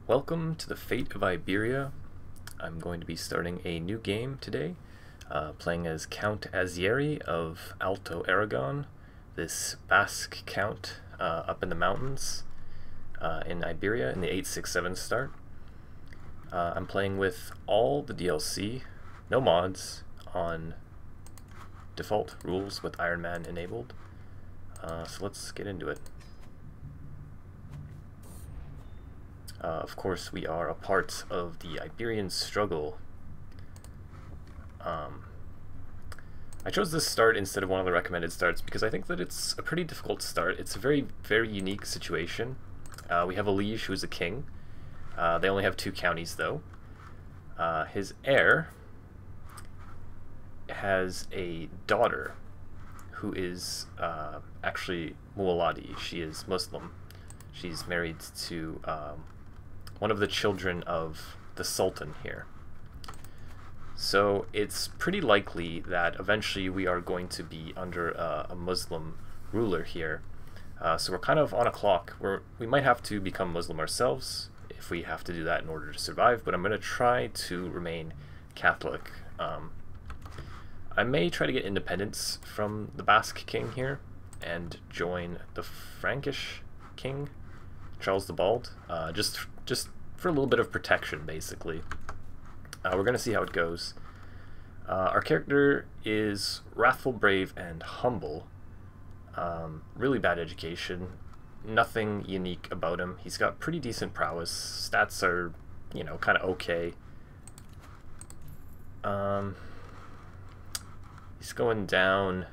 Welcome to the Fate of Iberia. I'm going to be starting a new game today, playing as Count Azeari of Alto Aragon, this Basque count up in the mountains in Iberia in the 867 start. I'm playing with all the DLC, no mods, on default rules with Iron Man enabled. So let's get into it. Of course, we are a part of the Iberian struggle. I chose this start instead of one of the recommended starts because I think that it's a pretty difficult start. It's a very, very unique situation. We have a liege who is a king. They only have 2 counties, though. His heir has a daughter who is actually Muwalladi. She is Muslim. She's married to one of the children of the Sultan here. So it's pretty likely that eventually we are going to be under a Muslim ruler here. So we're kind of on a clock. We might have to become Muslim ourselves if we have to do that in order to survive, but I'm going to try to remain Catholic. I may try to get independence from the Basque king here and join the Frankish king, Charles the Bald, just for a little bit of protection, basically. We're going to see how it goes. Our character is wrathful, brave, and humble. Really bad education. Nothing unique about him. He's got pretty decent prowess. Stats are, you know, kind of okay. He's going down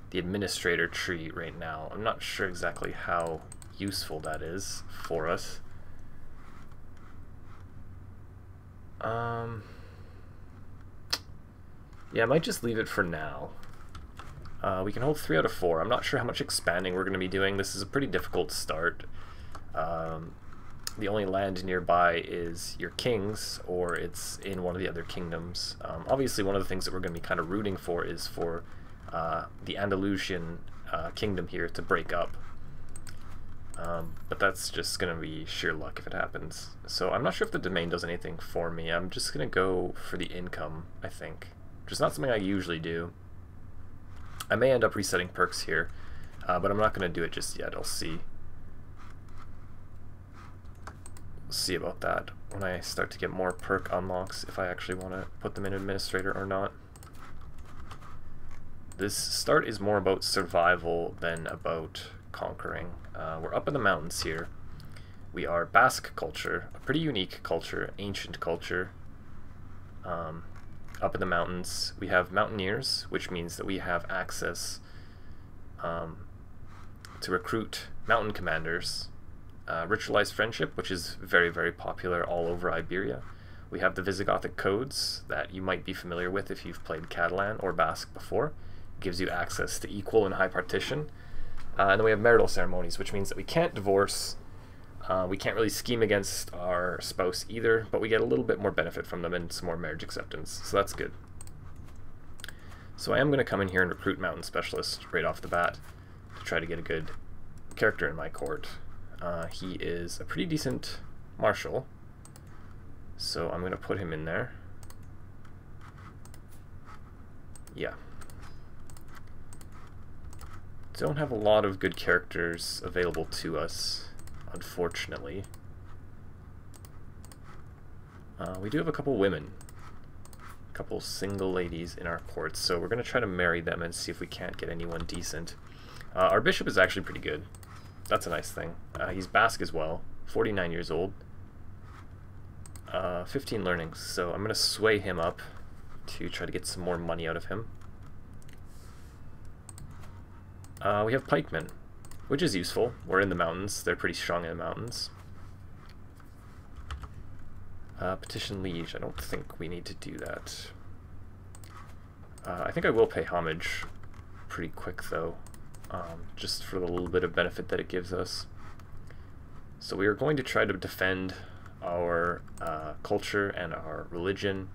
the administrator tree right now. I'm not sure exactly how useful that is for us. Yeah, I might just leave it for now. We can hold 3 out of 4. I'm not sure how much expanding we're going to be doing. This is a pretty difficult start. The only land nearby is your king's, or it's in one of the other kingdoms. Obviously, one of the things that we're going to be kind of rooting for is for the Andalusian kingdom here to break up. But that's just going to be sheer luck if it happens. So I'm not sure if the domain does anything for me. I'm just going to go for the income, I think. Which is not something I usually do. I may end up resetting perks here, but I'm not going to do it just yet. I'll see. We'll see about that when I start to get more perk unlocks, if I actually want to put them in administrator or not. This start is more about survival than about conquering. We're up in the mountains here. We are Basque culture, a pretty unique culture, ancient culture. Up in the mountains, we have mountaineers, which means that we have access to recruit mountain commanders. Ritualized friendship, which is very, very popular all over Iberia. We have the Visigothic codes that you might be familiar with if you've played Catalan or Basque before. It gives you access to equal and high partition. And then we have marital ceremonies, which means that we can't divorce. We can't really scheme against our spouse either, but we get a little bit more benefit from them and some more marriage acceptance, so that's good. So I am going to come in here and recruit Mountain Specialist right off the bat to try to get a good character in my court. He is a pretty decent marshal, so I'm going to put him in there. Yeah. Don't have a lot of good characters available to us, unfortunately. We do have a couple women, a couple single ladies in our court, so we're going to try to marry them and see if we can't get anyone decent. Our bishop is actually pretty good. That's a nice thing. He's Basque as well, 49 years old, 15 learnings, so I'm going to sway him up to try to get some more money out of him. We have pikemen, which is useful. We're in the mountains. They're pretty strong in the mountains. Petition liege. I don't think we need to do that. I think I will pay homage pretty quick, though, just for the little bit of benefit that it gives us. So we are going to try to defend our culture and our religion.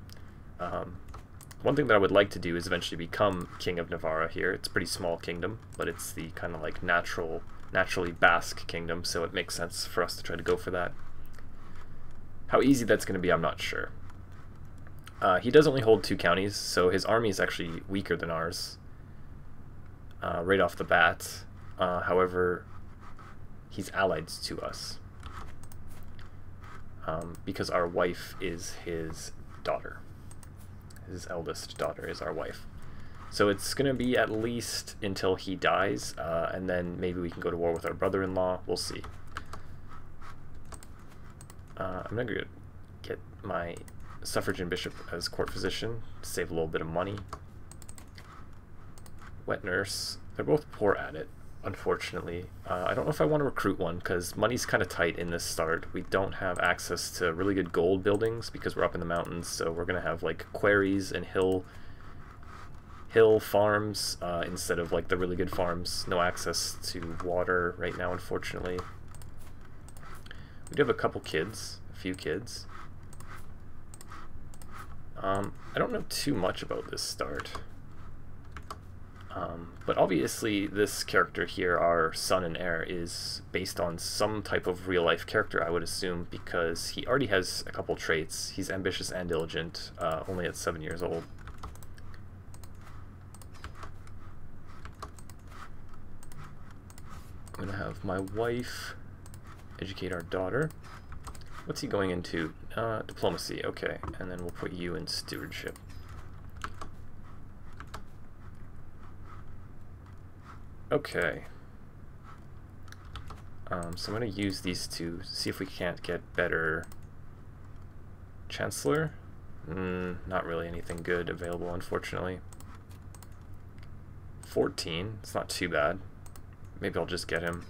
One thing that I would like to do is eventually become King of Navarra here. It's a pretty small kingdom, but it's the kind of like naturally Basque kingdom, so it makes sense for us to try to go for that. How easy that's going to be, I'm not sure. He does only hold 2 counties, so his army is actually weaker than ours right off the bat. However, he's allied to us because our wife is his daughter. His eldest daughter is our wife. So it's going to be at least until he dies, and then maybe we can go to war with our brother-in-law. We'll see. I'm going to get my suffragan bishop as court physician to save a little bit of money. Wet nurse. They're both poor at it, unfortunately. I don't know if I want to recruit one, because money's kind of tight in this start. We don't have access to really good gold buildings because we're up in the mountains, so we're going to have like quarries and hill farms instead of like the really good farms. No access to water right now, unfortunately. We do have a couple kids, a few kids. I don't know too much about this start. But obviously this character here, our son and heir, is based on some type of real-life character, I would assume, because he already has a couple traits. He's ambitious and diligent, only at 7 years old. I'm going to have my wife educate our daughter. What's he going into? Diplomacy, okay. And then we'll put you in stewardship. Okay. So I'm going to use these two, see if we can't get better. Chancellor? Not really anything good available, unfortunately. 14, it's not too bad. Maybe I'll just get him.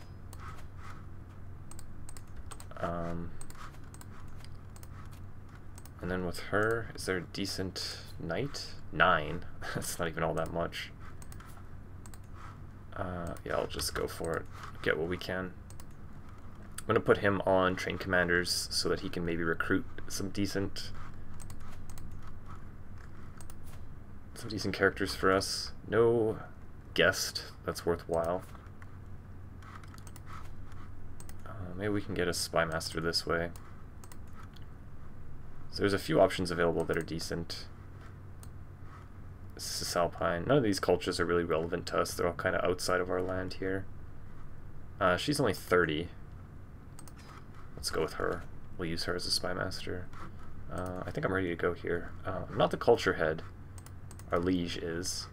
And then with her, is there a decent knight? 9. That's not even all that much. Yeah, I'll just go for it. Get what we can. I'm gonna put him on train commanders so that he can maybe recruit some decent characters for us. No guest that's worthwhile. Maybe we can get a spy master this way. So there's a few options available that are decent. Cisalpine. None of these cultures are really relevant to us. They're all kind of outside of our land here. She's only 30. Let's go with her. We'll use her as a spy master. I think I'm ready to go here. Not the culture head. Our liege is.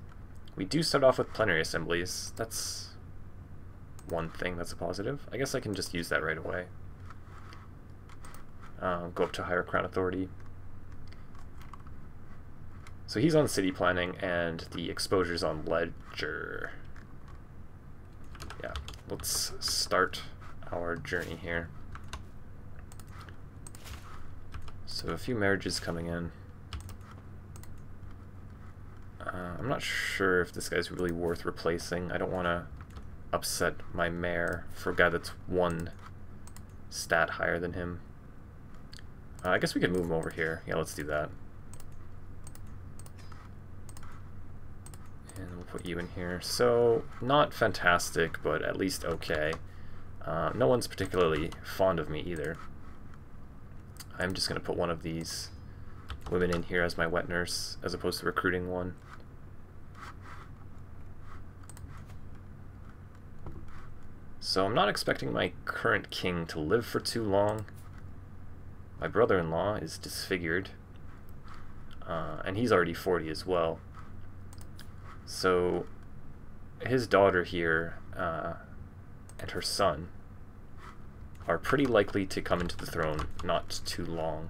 We do start off with plenary assemblies. That's one thing that's a positive. I guess I can just use that right away. Go up to higher crown authority. So he's on city planning and the exposure's on ledger. Yeah, let's start our journey here. So a few marriages coming in. I'm not sure if this guy's really worth replacing. I don't want to upset my mayor for a guy that's 1 stat higher than him. I guess we could move him over here. Yeah, let's do that. And we'll put you in here. So, not fantastic, but at least okay. No one's particularly fond of me either. I'm just going to put one of these women in here as my wet nurse, as opposed to recruiting one. So I'm not expecting my current king to live for too long. My brother-in-law is disfigured, and he's already 40 as well. So his daughter here and her son are pretty likely to come into the throne not too long.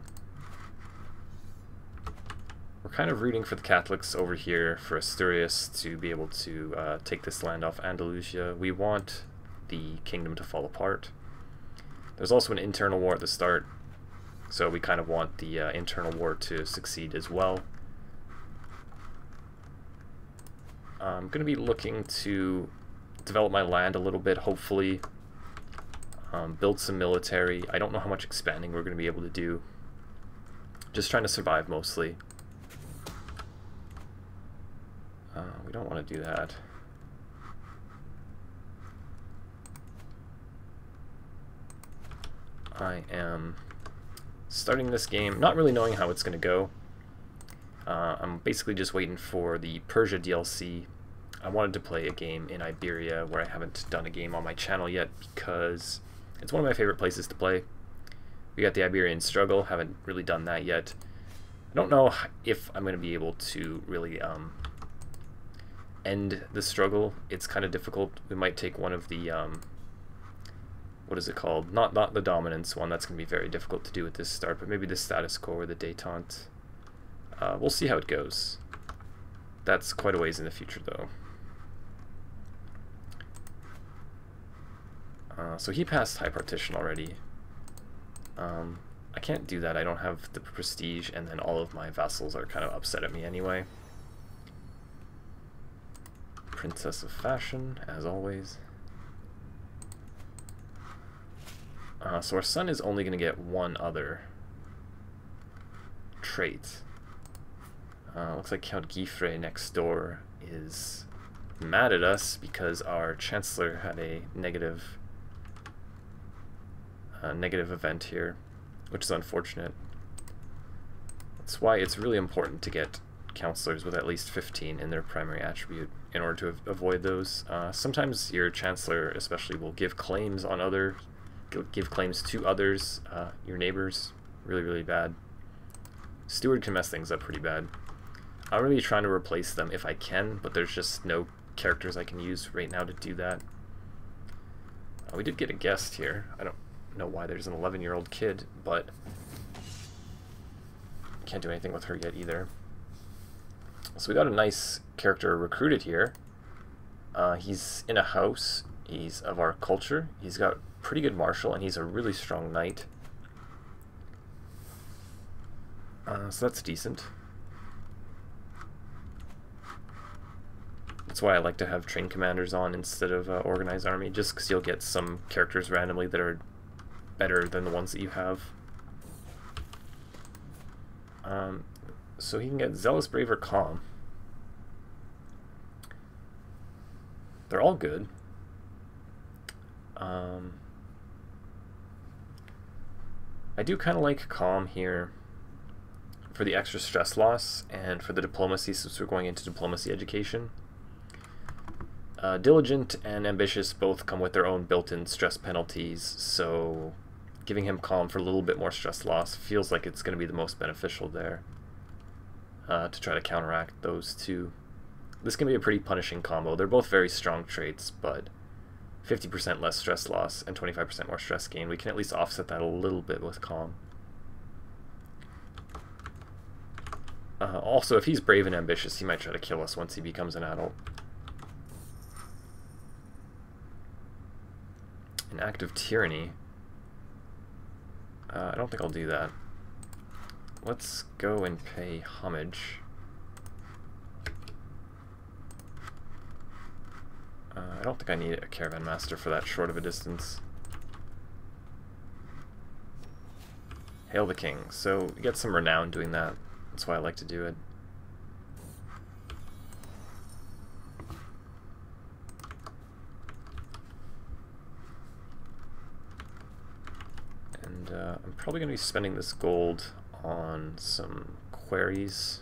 We're kind of rooting for the Catholics over here, for Asturias to be able to take this land off Andalusia. We want the kingdom to fall apart. There's also an internal war at the start, so we kind of want the internal war to succeed as well. I'm going to be looking to develop my land a little bit, hopefully. Build some military. I don't know how much expanding we're going to be able to do. Just trying to survive mostly. We don't want to do that. I am starting this game, not really knowing how it's going to go. I'm basically just waiting for the Persia DLC. I wanted to play a game in Iberia where I haven't done a game on my channel yet because it's one of my favorite places to play. We got the Iberian Struggle, haven't really done that yet. I don't know if I'm going to be able to really end the struggle. It's kind of difficult. We might take one of the, what is it called? Not the dominance one, that's going to be very difficult to do at this start, but maybe the status quo or the détente. We'll see how it goes. That's quite a ways in the future, though. So he passed High Partition already. I can't do that. I don't have the prestige, and then all of my vassals are kind of upset at me anyway. Princess of Fashion, as always. So our son is only going to get one other trait. Looks like Count Giffre next door is mad at us because our Chancellor had a negative event here, which is unfortunate. That's why it's really important to get counselors with at least 15 in their primary attribute in order to avoid those. Sometimes your Chancellor especially will give claims on give claims to others, your neighbors. Really bad. Steward can mess things up pretty bad. I'm really trying to replace them if I can, but there's just no characters I can use right now to do that. We did get a guest here. I don't know why there's an 11-year-old kid, but can't do anything with her yet either. So we got a nice character recruited here. He's in a house. He's of our culture. He's got pretty good martial, and he's a really strong knight. So that's decent. That's why I like to have trained commanders on instead of organized army, just because you'll get some characters randomly that are better than the ones that you have. So he can get Zealous, Brave, or Calm. They're all good. I do kind of like Calm here for the extra stress loss and for the diplomacy, since we're going into diplomacy education. Diligent and Ambitious both come with their own built-in stress penalties, so giving him Calm for a little bit more stress loss feels like it's going to be the most beneficial there, to try to counteract those two. This can be a pretty punishing combo. They're both very strong traits, but 50% less stress loss and 25% more stress gain. We can at least offset that a little bit with Calm. Also, if he's brave and ambitious, he might try to kill us once he becomes an adult. An act of tyranny. I don't think I'll do that. Let's go and pay homage. I don't think I need a caravan master for that short of a distance. Hail the king. So we get some renown doing that. That's why I like to do it. And I'm probably going to be spending this gold on some quarries.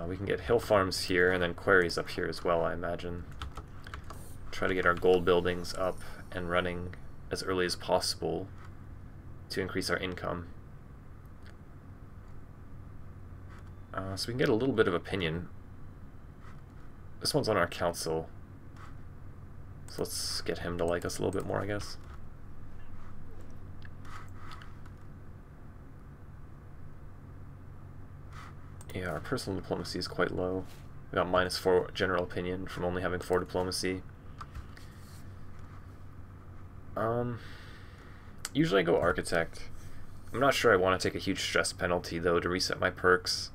We can get hill farms here and then quarries up here as well, I imagine. Try to get our gold buildings up and running as early as possible to increase our income. So we can get a little bit of opinion. This one's on our council, so let's get him to like us a little bit more, I guess. Yeah, our personal diplomacy is quite low. We got -4 general opinion from only having 4 diplomacy. Usually I go architect. I'm not sure I want to take a huge stress penalty though to reset my perks.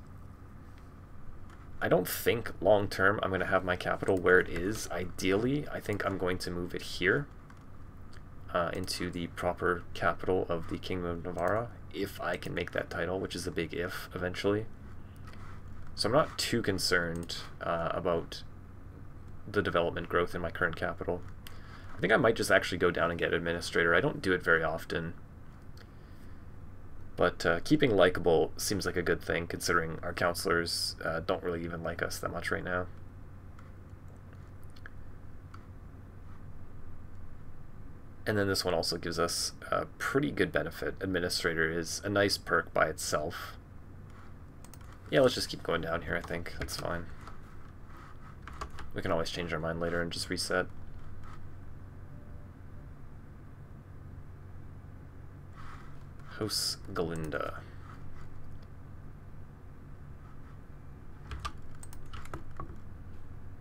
I don't think long term I'm going to have my capital where it is. Ideally, I think I'm going to move it here into the proper capital of the Kingdom of Navarra, if I can make that title, which is a big if eventually. So I'm not too concerned about the development growth in my current capital. I think I might just actually go down and get administrator. I don't do it very often. But keeping likable seems like a good thing, considering our counselors don't really even like us that much right now. And then this one also gives us a pretty good benefit. Administrator is a nice perk by itself. Yeah, let's just keep going down here, I think. That's fine. We can always change our mind later and just reset. House Galinda.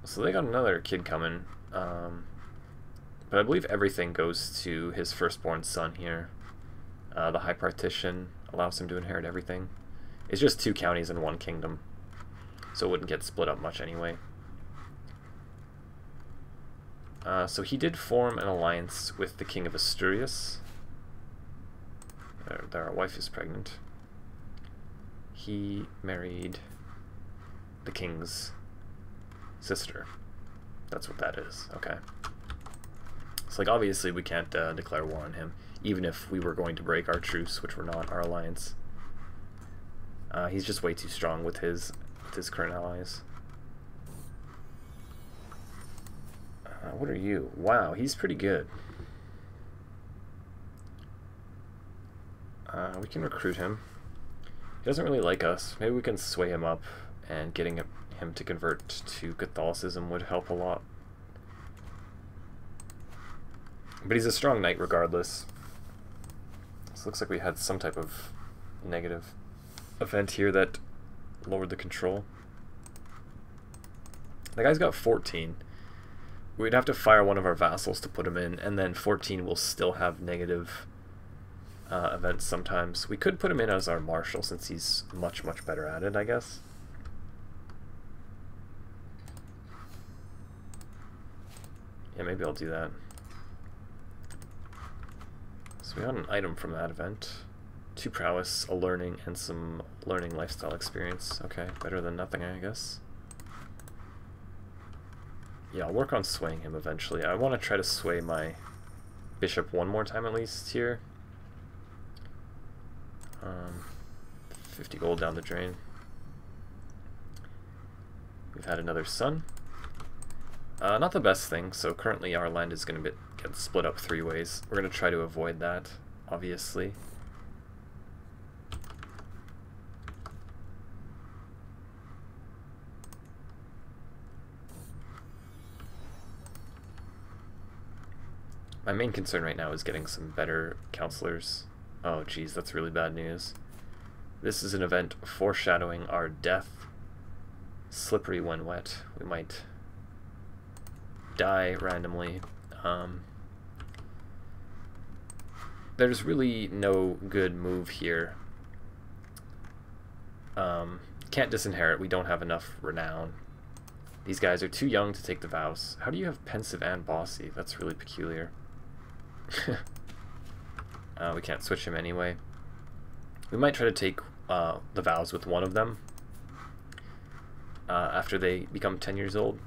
So they got another kid coming. But I believe everything goes to his firstborn son here. The High Partition allows him to inherit everything. It's just 2 counties and 1 kingdom, so it wouldn't get split up much anyway. So he did form an alliance with the King of Asturias. Our wife is pregnant. He married the king's sister. That's what that is. Okay. So, like, obviously we can't declare war on him, even if we were going to break our truce, which we're not, our alliance. He's just way too strong with his current allies. What are you? Wow, he's pretty good. We can recruit him. He doesn't really like us. Maybe we can sway him up, and getting him to convert to Catholicism would help a lot. But he's a strong knight regardless. So it looks like we had some type of negative event here that lowered the control. The guy's got 14. We'd have to fire one of our vassals to put him in, and then 14 will still have negative events sometimes. We could put him in as our marshal since he's much, much better at it, I guess. Yeah, maybe I'll do that. So we got an item from that event. 2 prowess, a learning, and some learning lifestyle experience. Okay, better than nothing, I guess. Yeah, I'll work on swaying him eventually. I want to try to sway my bishop one more time at least here. 50 gold down the drain. We've had another son. Not the best thing, so currently our land is going to get split up 3 ways. We're going to try to avoid that, obviously. My main concern right now is getting some better counselors. Oh geez, that's really bad news. This is an event foreshadowing our death. Slippery when wet. We might die randomly. There's really no good move here. Can't disinherit. We don't have enough renown. These guys are too young to take the vows. How do you have pensive and bossy? That's really peculiar. We can't switch him anyway. We might try to take the vows with one of them after they become 10 years old.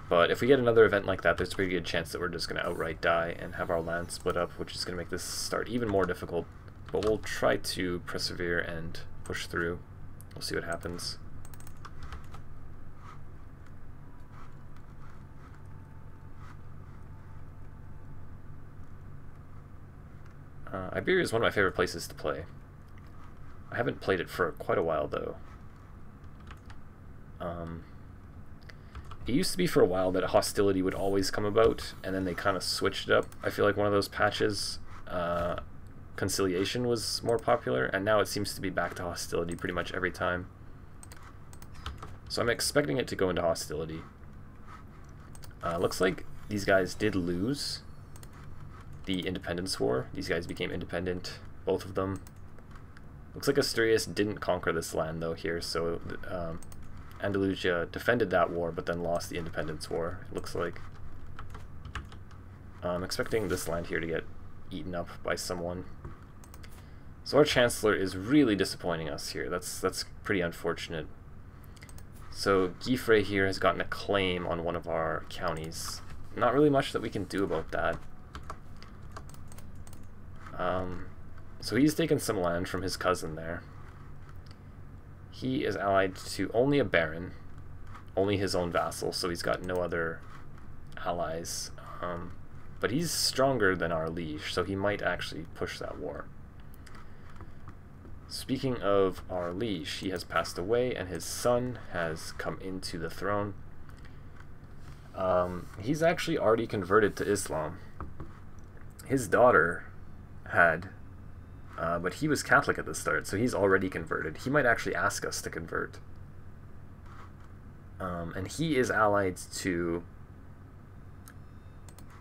But if we get another event like that, there's a pretty good chance that we're just going to outright die and have our land split up, which is going to make this start even more difficult. But we'll try to persevere and push through. We'll see what happens. Iberia is one of my favorite places to play. I haven't played it for quite a while, though. It used to be for a while that hostility would always come about, and then they kind of switched it up. I feel like one of those patches, conciliation was more popular, and now it seems to be back to hostility pretty much every time. So I'm expecting it to go into hostility. Looks like these guys did lose the Independence War. These guys became independent, both of them. Looks like Asturias didn't conquer this land though here, so Andalusia defended that war but then lost the Independence War, it looks like. I'm expecting this land here to get eaten up by someone. So our Chancellor is really disappointing us here. That's pretty unfortunate. So Guifrey here has gotten a claim on one of our counties. Not really much that we can do about that. So he's taken some land from his cousin there. He is allied to only a baron, only his own vassal, so he's got no other allies. But he's stronger than our liege, so he might actually push that war. Speaking of our liege, he has passed away and his son has come into the throne. He's actually already converted to Islam. His daughter had, but he was Catholic at the start, so he's already converted. He might actually ask us to convert. And he is allied to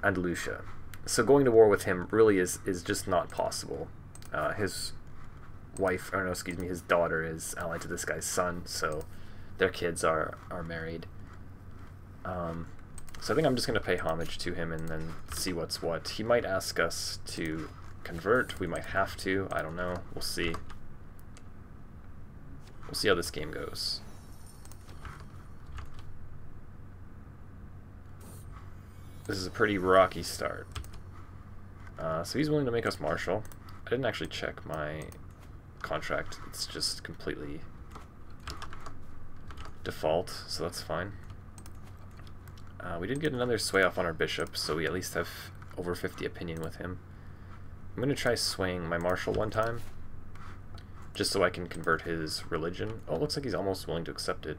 Andalusia. So going to war with him really is just not possible. His wife, or no, excuse me, his daughter is allied to this guy's son, so their kids are married. So I think I'm just going to pay homage to him and then see what's what. He might ask us to convert. We might have to. I don't know. We'll see. We'll see how this game goes. This is a pretty rocky start. So he's willing to make us marshal. I didn't actually check my contract. It's just completely default, so that's fine. We did get another sway off on our bishop, so we at least have over 50 opinion with him. I'm going to try swaying my marshal one time, just so I can convert his religion. Oh, it looks like he's almost willing to accept it.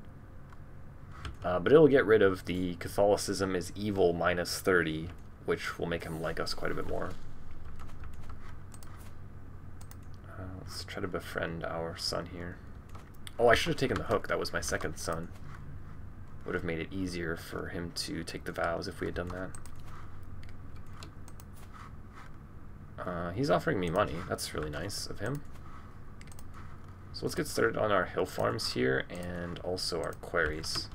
But it'll get rid of the Catholicism is evil minus 30, which will make him like us quite a bit more. Let's try to befriend our son here. Oh, I should have taken the hook. That was my second son. Would have made it easier for him to take the vows if we had done that. He's offering me money. That's really nice of him. So let's get started on our hill farms here and also our quarries.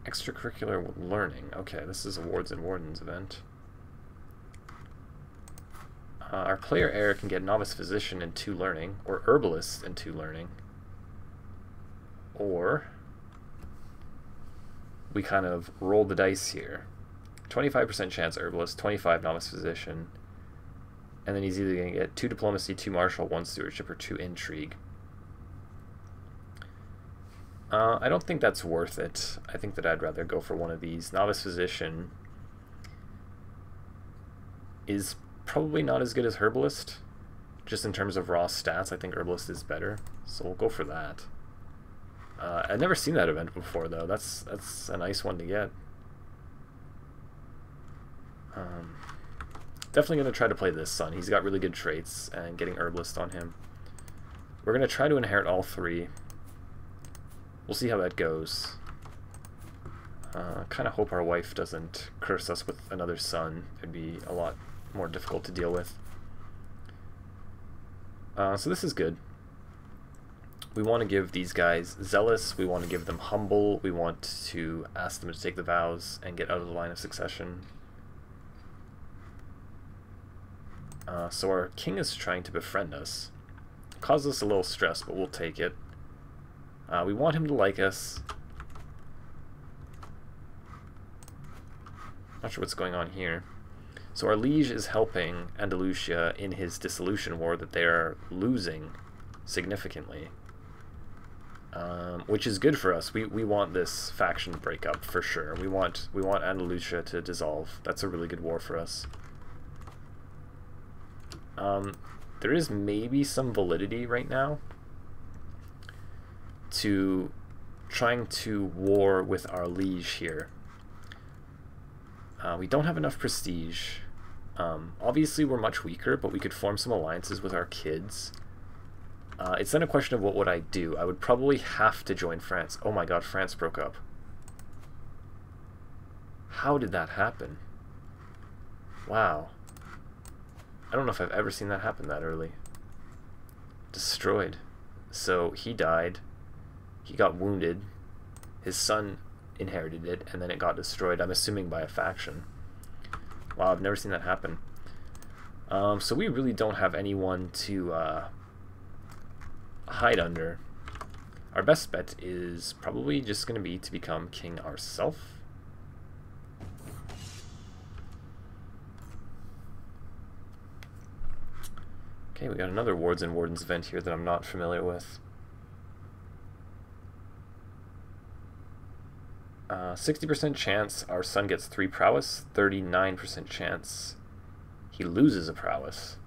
Extracurricular learning. Okay, this is a Wards and Wardens event. Our player heir can get Novice Physician and 2 learning, or Herbalist and 2 learning. Or we kind of roll the dice here. 25% chance Herbalist, 25 Novice Physician, and then he's either going to get 2 Diplomacy, 2 Martial, 1 Stewardship, or 2 Intrigue. I don't think that's worth it. I think that I'd rather go for one of these. Novice Physician is probably not as good as Herbalist. Just in terms of raw stats, I think Herbalist is better. So we'll go for that. I've never seen that event before, though. That's a nice one to get. Definitely going to try to play this son. He's got really good traits, and getting Herbalist on him. We're going to try to inherit all 3. We'll see how that goes. Kind of hope our wife doesn't curse us with another son. It'd be a lot more difficult to deal with. So this is good. We want to give these guys Zealous, we want to give them Humble, we want to ask them to take the vows and get out of the line of succession. So our king is trying to befriend us. Causes us a little stress, but we'll take it. We want him to like us. Not sure what's going on here. So our liege is helping Andalusia in his dissolution war that they are losing significantly. Which is good for us. We want this faction breakup for sure. We want Andalusia to dissolve. That's a really good war for us. There is maybe some validity right now to trying to war with our liege here. We don't have enough prestige. Obviously we're much weaker, but we could form some alliances with our kids. It's then a question of what would I do. I would probably have to join France. Oh my god, France broke up. How did that happen? Wow. I don't know if I've ever seen that happen that early. Destroyed. So he died. He got wounded. His son inherited it, and then it got destroyed, I'm assuming by a faction. Wow, I've never seen that happen. So we really don't have anyone to hide under. Our best bet is probably just going to be to become king ourselves. Okay, we got another Wards and Wardens event here that I'm not familiar with. 60% chance our son gets 3 prowess, 39% chance he loses a prowess.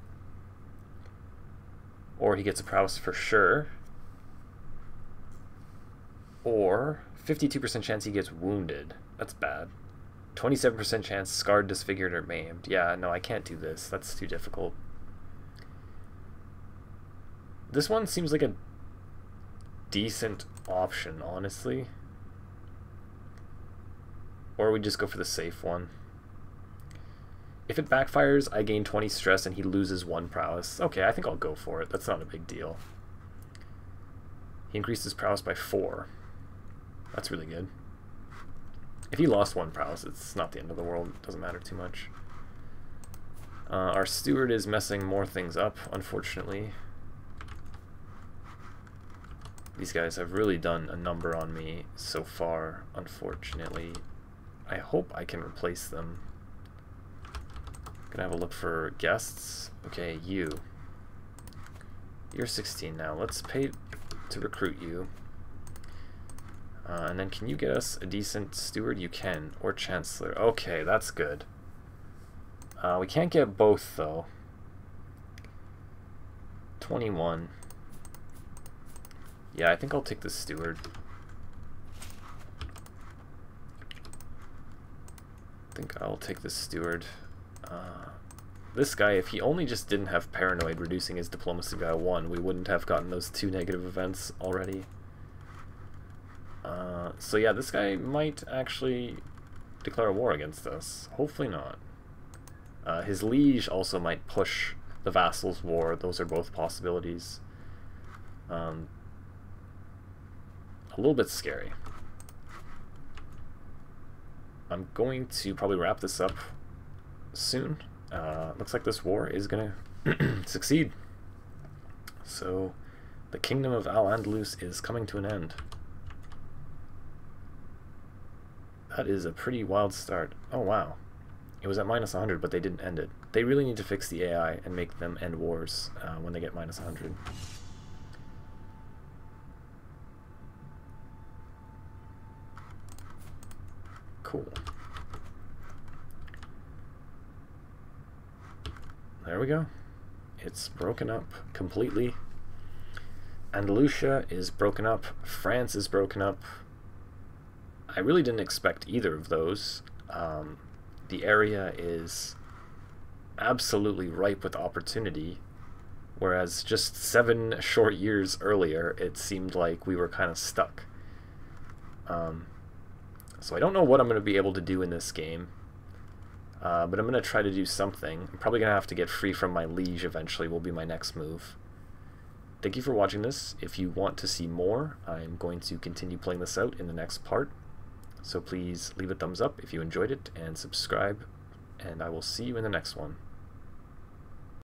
Or he gets a prowess for sure. Or 52% chance he gets wounded. That's bad. 27% chance scarred, disfigured, or maimed. Yeah, no, I can't do this. That's too difficult. This one seems like a decent option, honestly. Or we just go for the safe one. If it backfires, I gain 20 stress and he loses 1 prowess. Okay, I think I'll go for it. That's not a big deal. He increased his prowess by 4. That's really good. If he lost 1 prowess, it's not the end of the world. It doesn't matter too much. Our steward is messing more things up, unfortunately. These guys have really done a number on me so far, unfortunately. I hope I can replace them. Gonna have a look for guests. Okay, you. You're 16 now. Let's pay to recruit you. And then can you get us a decent steward? You can. Or chancellor. Okay, that's good. We can't get both, though. 21. Yeah, I think I'll take the steward. I think I'll take the steward. This guy, if he only just didn't have paranoid reducing his diplomacy by 1, we wouldn't have gotten those 2 negative events already. So yeah, this guy might actually declare a war against us. Hopefully not. His liege also might push the vassals' war. Those are both possibilities. A little bit scary. I'm going to probably wrap this up soon. Looks like this war is gonna succeed. So the kingdom of Al-Andalus is coming to an end. That is a pretty wild start. Oh wow. It was at minus 100, but they didn't end it. They really need to fix the AI and make them end wars when they get minus 100. Cool. There we go. It's broken up completely. Andalusia is broken up. France is broken up. I really didn't expect either of those. The area is absolutely ripe with opportunity, whereas just 7 short years earlier, it seemed like we were kind of stuck. So I don't know what I'm going to be able to do in this game, but I'm going to try to do something. I'm probably going to have to get free from my liege eventually, will be my next move. Thank you for watching this. If you want to see more, I'm going to continue playing this out in the next part. So please leave a thumbs up if you enjoyed it, and subscribe, and I will see you in the next one.